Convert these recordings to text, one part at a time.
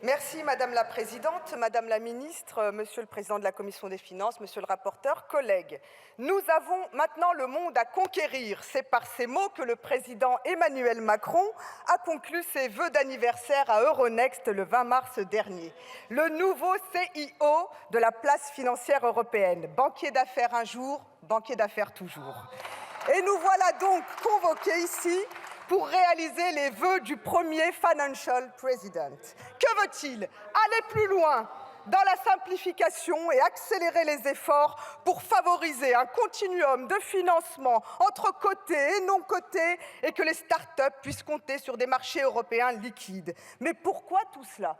Merci Madame la Présidente, Madame la Ministre, Monsieur le Président de la Commission des Finances, Monsieur le rapporteur, collègues. Nous avons maintenant le monde à conquérir. C'est par ces mots que le président Emmanuel Macron a conclu ses vœux d'anniversaire à Euronext le 20 mars dernier. Le nouveau CIO de la place financière européenne. Banquier d'affaires un jour, banquier d'affaires toujours. Et nous voilà donc convoqués ici pour réaliser les vœux du premier Financial President. Que veut-il? Aller plus loin dans la simplification et accélérer les efforts pour favoriser un continuum de financement entre cotés et non cotés et que les start-up puissent compter sur des marchés européens liquides. Mais pourquoi tout cela?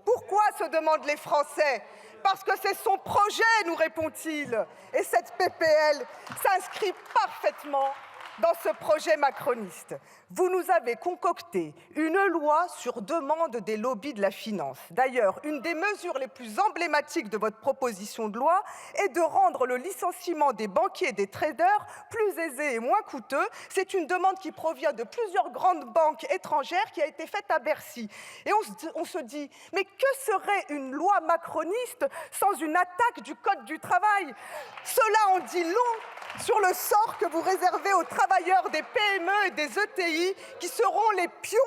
Pourquoi, se demandent les Français? Parce que c'est son projet, nous répond-il. Et cette PPL s'inscrit parfaitement dans ce projet macroniste. Vous nous avez concocté une loi sur demande des lobbies de la finance. D'ailleurs, une des mesures les plus emblématiques de votre proposition de loi est de rendre le licenciement des banquiers et des traders plus aisé et moins coûteux. C'est une demande qui provient de plusieurs grandes banques étrangères qui a été faite à Bercy. Et on se dit, mais que serait une loi macroniste sans une attaque du Code du travail? Cela en dit long sur le sort que vous réservez aux travailleurs des PME et des ETI qui seront les pions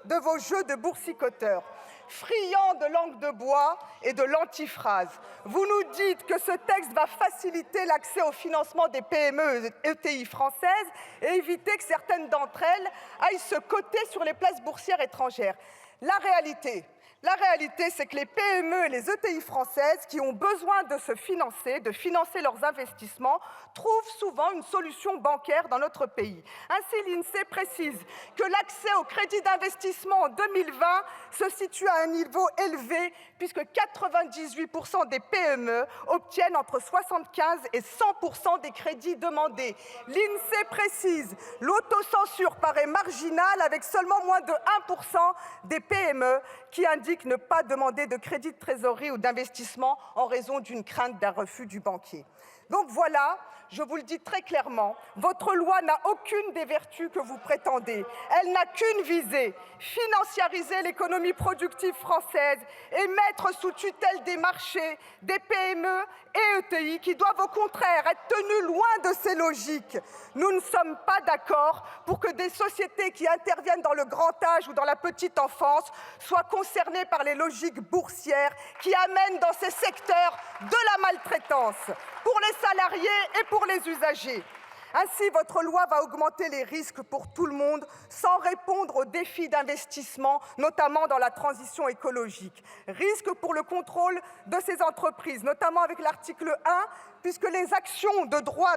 de vos jeux de boursicoteurs. Friand de langue de bois et de l'antiphrase, vous nous dites que ce texte va faciliter l'accès au financement des PME et ETI françaises et éviter que certaines d'entre elles aillent se coter sur les places boursières étrangères. La réalité, c'est que les PME et les ETI françaises qui ont besoin de se financer, de financer leurs investissements, trouvent souvent une solution bancaire dans notre pays. Ainsi, l'INSEE précise que l'accès au crédit d'investissement en 2020 se situe à un niveau élevé puisque 98% des PME obtiennent entre 75 et 100% des crédits demandés. L'INSEE précise l'autocensure paraît marginale avec seulement moins de 1% des PME qui indiquent ne pas demander de crédit de trésorerie ou d'investissement en raison d'une crainte d'un refus du banquier. Donc voilà, je vous le dis très clairement, votre loi n'a aucune des vertus que vous prétendez. Elle n'a qu'une visée, financiariser l'économie productive française et mettre sous tutelle des marchés, des PME et ETI qui doivent au contraire être tenus loin de ces logiques. Nous ne sommes pas d'accord pour que des sociétés qui interviennent dans le grand âge ou dans la petite enfance soient concernées par les logiques boursières qui amènent dans ces secteurs de la maltraitance pour les salariés et pour les usagers. Ainsi, votre loi va augmenter les risques pour tout le monde sans répondre aux défis d'investissement, notamment dans la transition écologique. Risque pour le contrôle de ces entreprises, notamment avec l'article 1, puisque les actions de droit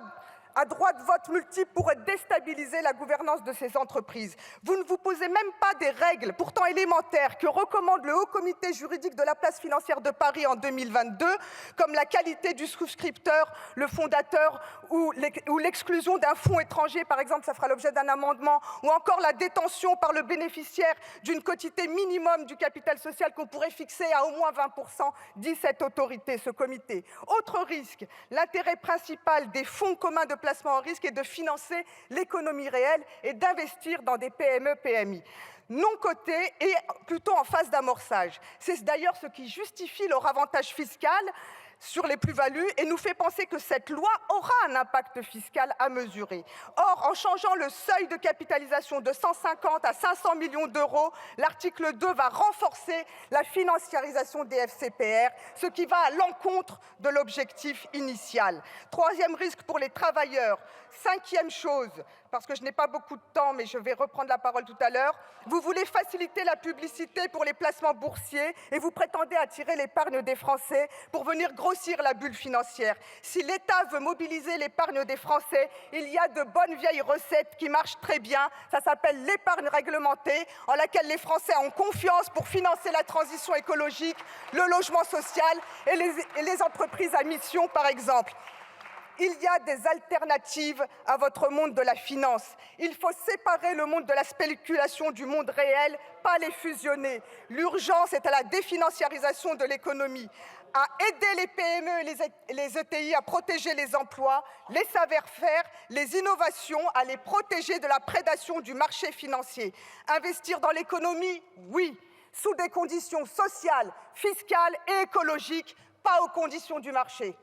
à droit de vote multiple pourraient déstabiliser la gouvernance de ces entreprises. Vous ne vous posez même pas des règles, pourtant élémentaires, que recommande le Haut Comité juridique de la place financière de Paris en 2022, comme la qualité du souscripteur, le fondateur ou l'exclusion d'un fonds étranger, par exemple, ça fera l'objet d'un amendement, ou encore la détention par le bénéficiaire d'une quotité minimum du capital social qu'on pourrait fixer à au moins 20%, dit cette autorité, ce comité. Autre risque, l'intérêt principal des fonds communs de placement en risque est de financer l'économie réelle et d'investir dans des PME-PMI non cotées et plutôt en phase d'amorçage. C'est d'ailleurs ce qui justifie leur avantage fiscal sur les plus-values et nous fait penser que cette loi aura un impact fiscal à mesurer. Or, en changeant le seuil de capitalisation de 150 à 500 millions d'euros, l'article 2 va renforcer la financiarisation des FCPR, ce qui va à l'encontre de l'objectif initial. Troisième risque pour les travailleurs. Cinquième chose, parce que je n'ai pas beaucoup de temps, mais je vais reprendre la parole tout à l'heure, vous voulez faciliter la publicité pour les placements boursiers et vous prétendez attirer l'épargne des Français pour venir grossir la bulle financière. Si l'État veut mobiliser l'épargne des Français, il y a de bonnes vieilles recettes qui marchent très bien. Ça s'appelle l'épargne réglementée, en laquelle les Français ont confiance pour financer la transition écologique, le logement social et les entreprises à mission, par exemple. Il y a des alternatives à votre monde de la finance. Il faut séparer le monde de la spéculation du monde réel, pas les fusionner. L'urgence est à la définanciarisation de l'économie, à aider les PME et les ETI à protéger les emplois, les savoir-faire, les innovations, à les protéger de la prédation du marché financier. Investir dans l'économie, oui. sous des conditions sociales, fiscales et écologiques, pas aux conditions du marché.